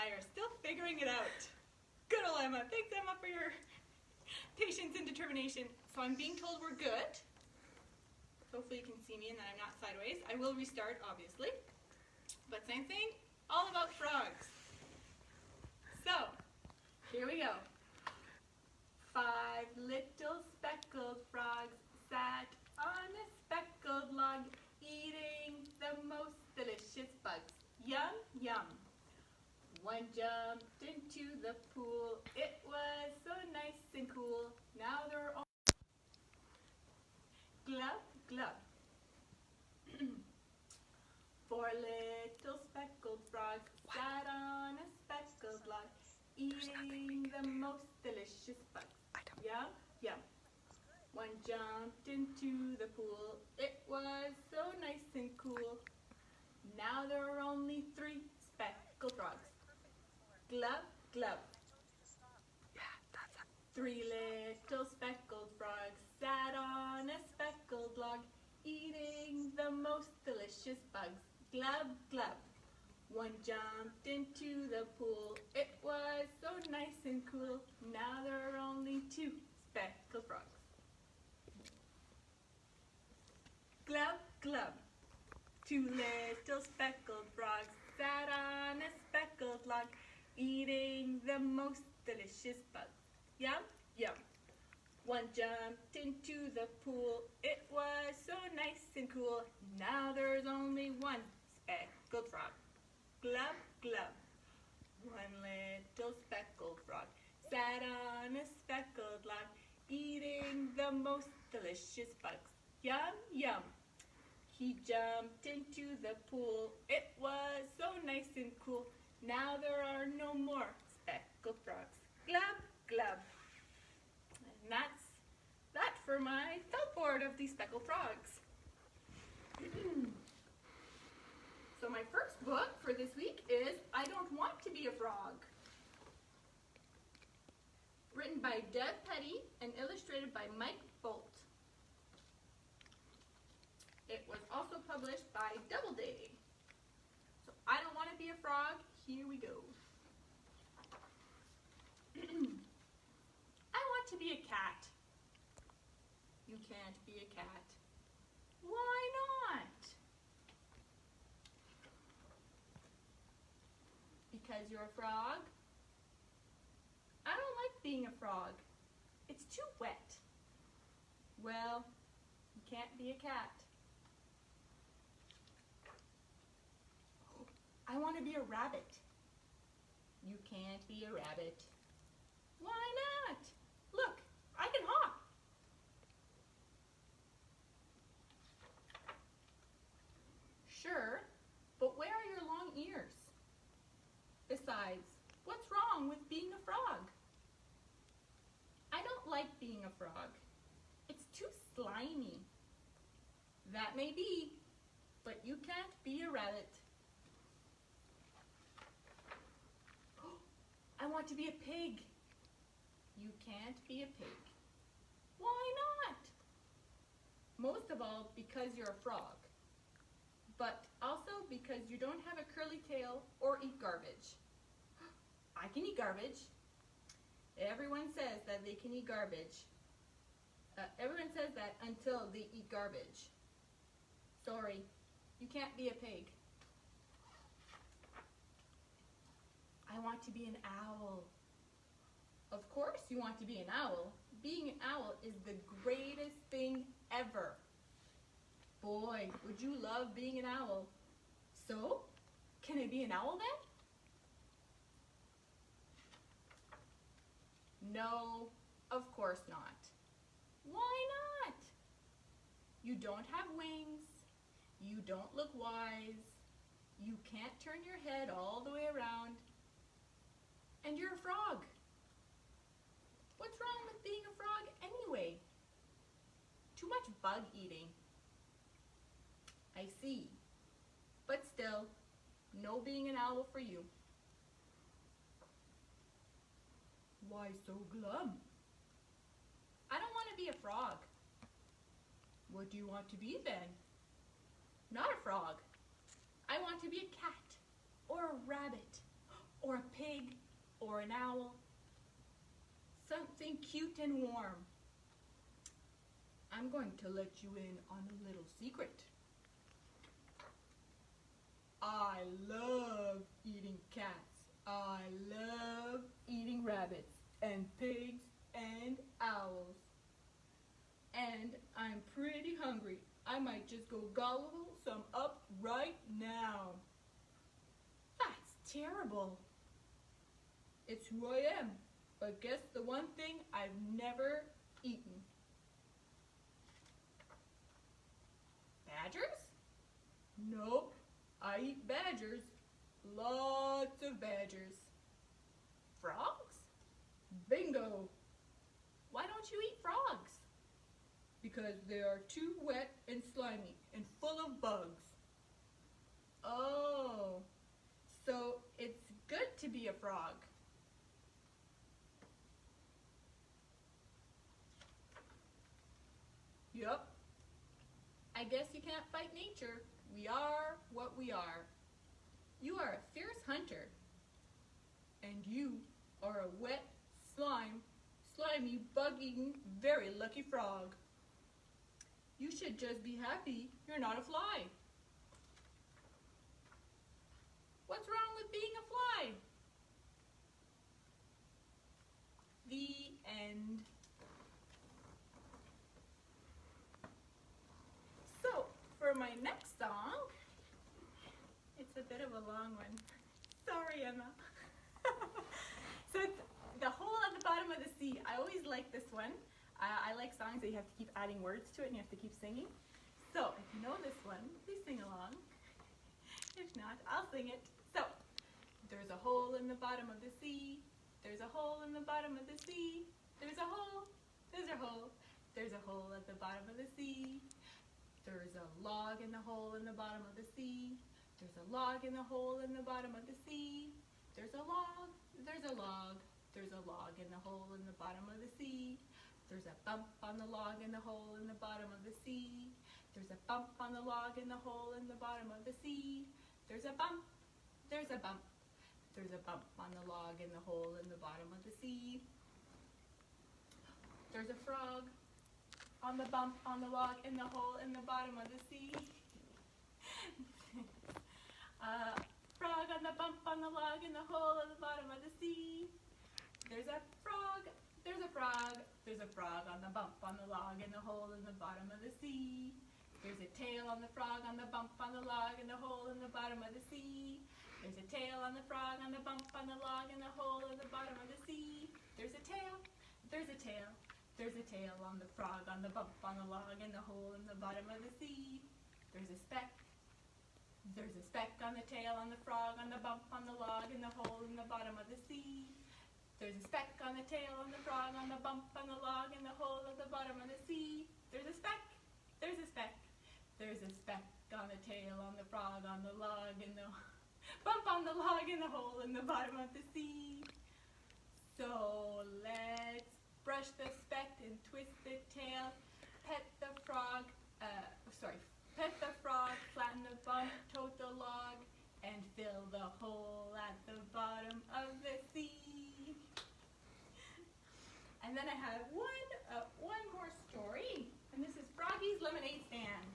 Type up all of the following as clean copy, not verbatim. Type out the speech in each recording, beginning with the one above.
I are still figuring it out. Good old Emma. Thanks, Emma, for your patience and determination. So I'm being told we're good. Hopefully you can see me and that I'm not sideways. I will restart, obviously. But same thing, all about frogs. So, here we go. 5 little speckled frogs sat on a speckled log, eating the most delicious bugs. Yum, yum. One jumped into the pool. It was so nice and cool. Now they're all glub, glub. 4 little speckled frogs sat on a speckled log, eating the most delicious bugs. Yum, yum. One jumped into the pool. It was so nice and cool. Now there are only 3 speckled frogs. Glub, glub. 3 little speckled frogs sat on a speckled log, eating the most delicious bugs. Glub, glub. One jumped into the pool. It was so nice and cool. Now there are only 2 speckled frogs. Glub, glub. 2 little speckled frogs sat on a speckled log, eating the most delicious bugs. Yum, yum. One jumped into the pool. It was so nice and cool. Now there's only 1 speckled frog. Glub, glub. 1 little speckled frog sat on a speckled log, eating the most delicious bugs. Yum, yum. He jumped into the pool. It was so nice and cool. Now there are no more speckled frogs. Glub, glub. And that's that for my felt board of the speckled frogs. So my first book for this week is I Don't Want to Be a Frog. Written by Deb Petty and illustrated by Mike Bolt. It was also published by Doubleday. So I don't want to be a frog. Here we go. I want to be a cat. You can't be a cat. Why not? Because you're a frog? I don't like being a frog. It's too wet. Well, you can't be a cat. I want to be a rabbit. You can't be a rabbit. Why not? Look, I can hop. Sure, but where are your long ears? Besides, what's wrong with being a frog? I don't like being a frog. It's too slimy. That may be, but you can't be a rabbit. I want to be a pig. You can't be a pig. Why not? Most of all because you're a frog, but also because you don't have a curly tail or eat garbage. I can eat garbage. Everyone says that they can eat garbage. Everyone says that until they eat garbage. Sorry, you can't be a pig. I want to be an owl. Of course you want to be an owl. Being an owl is the greatest thing ever. Boy, would you love being an owl. So, can I be an owl then? No, of course not. Why not? You don't have wings. You don't look wise. You can't turn your head all the way around. And you're a frog. What's wrong with being a frog anyway? Too much bug eating. I see. But still, no being an owl for you. Why so glum? I don't want to be a frog. What do you want to be then? Not a frog. I want to be a cat, or a rabbit, or a pig. an owl, something cute and warm. I'm going to let you in on a little secret. I love eating cats. I love eating rabbits and pigs and owls. And I'm pretty hungry. I might just go gobble some up right now. That's terrible. It's who I am. But guess the one thing I've never eaten. Badgers? Nope. I eat badgers. Lots of badgers. Frogs? Bingo. Why don't you eat frogs? Because they are too wet and slimy and full of bugs. Oh, so it's good to be a frog. Yup. I guess you can't fight nature. We are what we are. You are a fierce hunter. And you are a wet, slimy, bug-eating, very lucky frog. You should just be happy you're not a fly. What's wrong with being a fly? The end. So, for my next song, it's a bit of a long one. Sorry, Emma. So it's The Hole at the Bottom of the Sea. I always like this one. I like songs that you have to keep adding words to it and you have to keep singing. So, if you know this one, please sing along. If not, I'll sing it. So, there's a hole in the bottom of the sea. There's a hole in the bottom of the sea. There's a hole. There's a hole. There's a hole at the bottom of the sea. There's a log in the hole in the bottom of the sea. There's a log in the hole in the bottom of the sea. There's a log. There's a log. There's a log in the hole in the bottom of the sea. There's a bump on the log in the hole in the bottom of the sea. There's a bump on the log in the hole in the bottom of the sea. There's a bump. There's a bump. There's a bump on the log in the hole in the bottom of the sea. There's a frog on the bump on the log in the hole in the bottom of the sea. Frog on the bump on the log in the hole in the bottom of the sea. There's a frog. There's a frog. There's a frog on the bump on the log in the hole in the bottom of the sea. There's a tail on the frog on the bump on the log in the hole in the bottom of the sea. There's a tail on the frog on the bump on the log in the hole in the bottom of the sea. There's a tail. There's a tail. There's a tail on the frog on the bump on the log in the hole in the bottom of the sea. There's a speck. There's a speck on the tail on the frog on the bump on the log in the hole in the bottom of the sea. There's a speck on the tail on the frog on the bump on the log in the hole at the bottom of the sea. There's a speck. There's a speck. There's a speck on the tail on the frog on the log in the bump on the log in the hole in the bottom of the sea. So let's brush the speck and twist the tail. Pet the frog. Pet the frog. Flatten the bump. Tote the log. And fill the hole at the bottom of the sea. And then I have one more story, and this is Froggy's Lemonade Stand.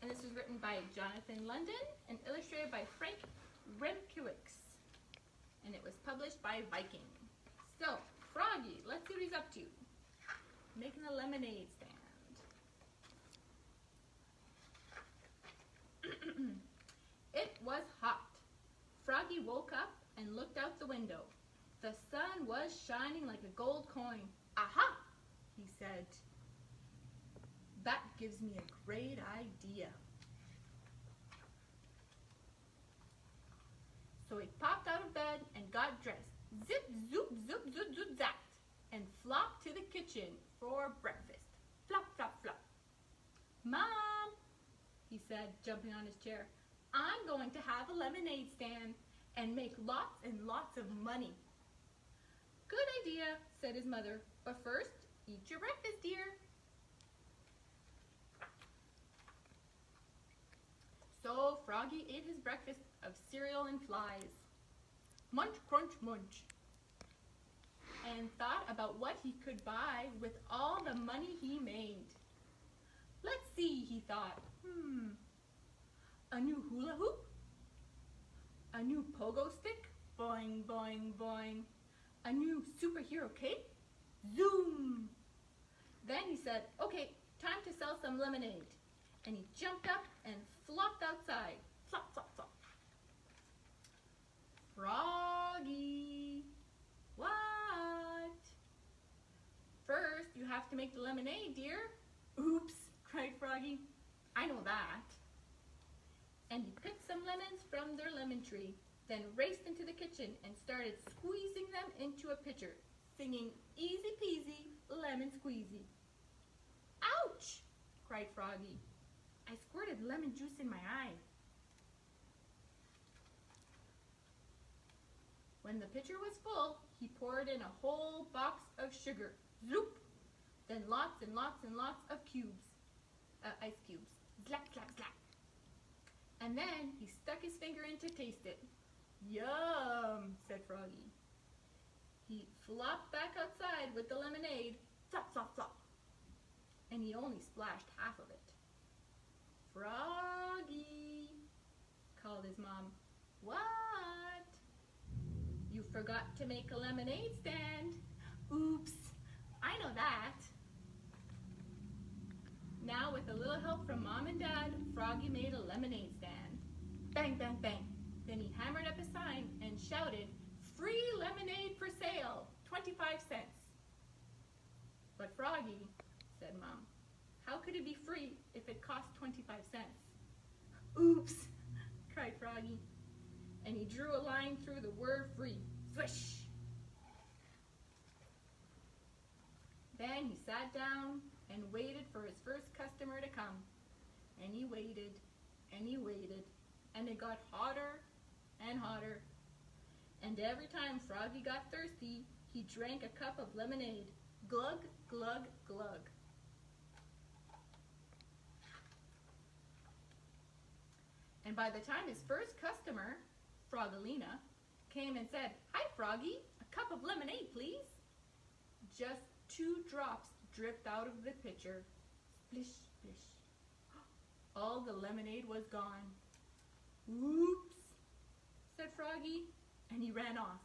And this was written by Jonathan London and illustrated by Frank Remkewicz. And it was published by Viking. So, Froggy, let's see what he's up to. Making a lemonade stand. It was hot. Froggy woke up and looked out the window. The sun was shining like a gold coin. Aha, he said. That gives me a great idea. So he popped out of bed and got dressed. Zip, zoop, zoop, zoop, zoop, zap. And flopped to the kitchen for breakfast. Flop, flop, flop. Mom, he said, jumping on his chair, I'm going to have a lemonade stand and make lots and lots of money. Good idea, said his mother, but first, eat your breakfast, dear. So Froggy Froggy ate his breakfast of cereal and flies. Munch, crunch, munch. And thought about what he could buy with all the money he made. Let's see, he thought. A new hula hoop? A new pogo stick? Boing, boing, boing. A new superhero cape? Zoom! Then he said, okay, time to sell some lemonade. And he jumped up and flopped outside. Flop, flop, flop. Froggy, what? First, you have to make the lemonade, dear. Oops, cried Froggy. I know that. And he picked some lemons from their lemon tree, then raced into the kitchen and started squeezing them into a pitcher, singing easy peasy, lemon squeezy. Ouch, cried Froggy. I squirted lemon juice in my eye. When the pitcher was full, he poured in a whole box of sugar. Zoop! Then lots and lots and lots of ice cubes. Zlap, zlap, zlap. And then he stuck his finger in to taste it. Yum, said Froggy. He flopped back outside with the lemonade. Flop, flop, flop. And he only splashed half of it. Froggy, called his mom. What? You forgot to make a lemonade stand. Oops, I know that. Now, with a little help from Mom and Dad, Froggy made a lemonade stand. Bang, bang, bang. Then he hammered up a sign and shouted, free lemonade for sale, 25 cents. But Froggy, said Mom, how could it be free if it cost 25 cents? Oops, cried Froggy. And he drew a line through the word free. Swish! Then he sat down and waited for his first customer to come. And he waited, and he waited, and it got hotter and hotter. And every time Froggy got thirsty, he drank a cup of lemonade. Glug, glug, glug. And by the time his first customer, Frogalina, came and said, hi Froggy, a cup of lemonade please, just 2 drops dripped out of the pitcher. Splish, splish. All the lemonade was gone. Oops, said Froggy, and he ran off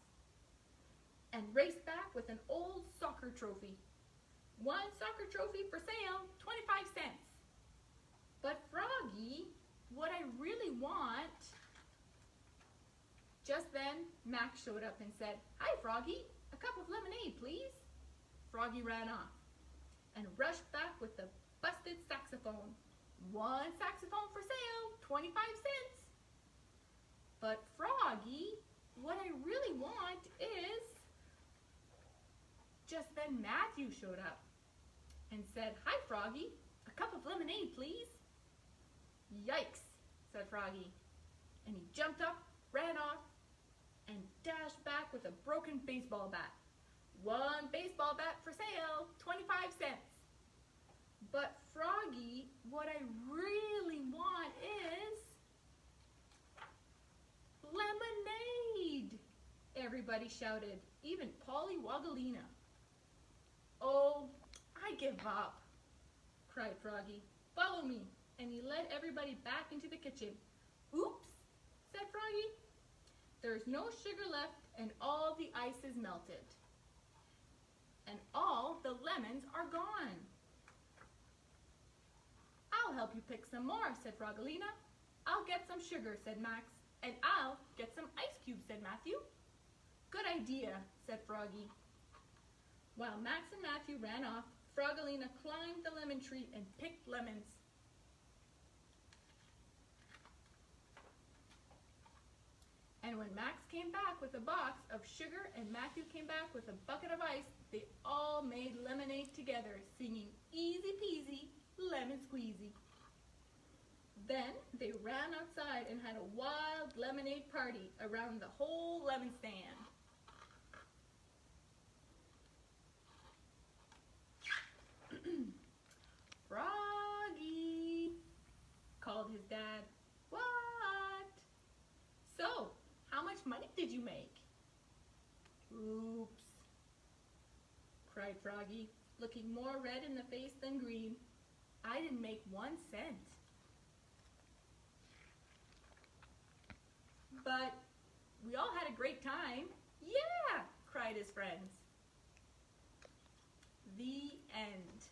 and raced back with an old soccer trophy. 1 soccer trophy for sale, 25 cents. But Froggy, what I really want... Just then, Max showed up and said, hi Froggy, a cup of lemonade please. Froggy ran off and rushed back with the busted saxophone. 1 saxophone for sale, 25 cents. But Froggy, what I really want is... Just then Matthew showed up and said, hi Froggy, a cup of lemonade please. Yikes, said Froggy, and he jumped up, ran off, and dashed back with a broken baseball bat. 1 baseball bat for sale, 25 cents. But Froggy, what I really want is lemonade, everybody shouted, even Polly Wogalina. Oh, I give up, cried Froggy. Follow me. And he led everybody back into the kitchen. Oops, said Froggy. There's no sugar left and all the ice is melted. And all the lemons are gone. I'll help you pick some more, said Frogalina. I'll get some sugar, said Max. And I'll get some ice cubes, said Matthew. Good idea, said Froggy. While Max and Matthew ran off, Frogalina climbed the lemon tree and picked lemons. And when Max came back with a box of sugar and Matthew came back with a bucket of ice, they all made lemonade together, singing easy peasy, lemon squeezy. Then they ran outside and had a wild lemonade party around the whole lemon stand. Froggy, called his dad. What? money did you make? Oops, cried Froggy, looking more red in the face than green. I didn't make 1 cent. But we all had a great time. Yeah, cried his friends. The end.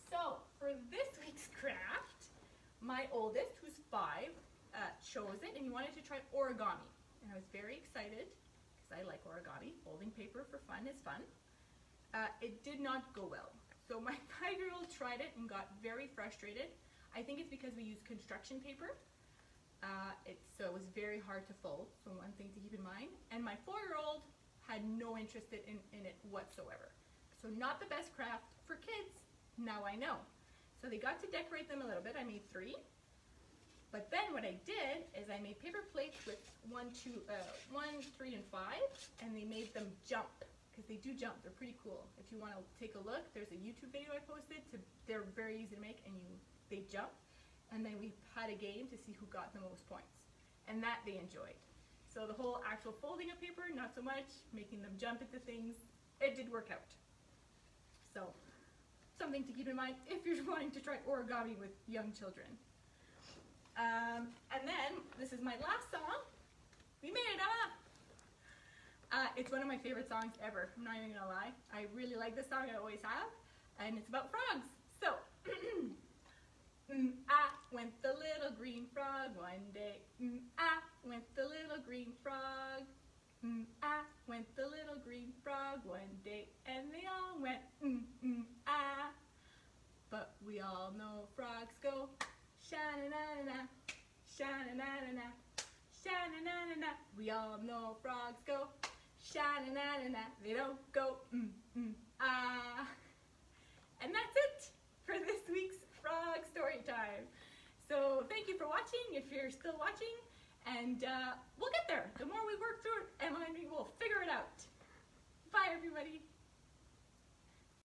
So, for this week's craft, my oldest, who's 5, chose it and he wanted to try origami. And I was very excited because I like origami. Folding paper for fun is fun. It did not go well. So my 5-year-old tried it and got very frustrated. I think it's because we used construction paper. So it was very hard to fold, so one thing to keep in mind. And my 4-year-old had no interest in it whatsoever. So not the best craft for kids, now I know. So they got to decorate them a little bit. I made 3. But then what I did is I made paper plates with 1, 3, and 5, and they made them jump, because they do jump. They're pretty cool. If you want to take a look, there's a YouTube video I posted. They're very easy to make, and they jump. And then we had a game to see who got the most points, and that they enjoyed. So the whole actual folding of paper, not so much. Making them jump into things, it did work out. So something to keep in mind if you're wanting to try origami with young children. And then, this is my last song. We made it up! It's one of my favorite songs ever, I'm not even gonna lie. I really like this song, I always have. And it's about frogs. So, I went the little green frog one day. I went the little green frog. I went the little green frog one day. And they all went, ah. But we all know frogs go sha-na-na-na-na, sha-na-na-na-na, sha-na-na-na-na. We all know frogs go sha-na-na-na-na. They don't go ah. And that's it for this week's frog story time. So thank you for watching, if you're still watching, and we'll get there. The more we work through it, Emma and me will figure it out. Bye, everybody.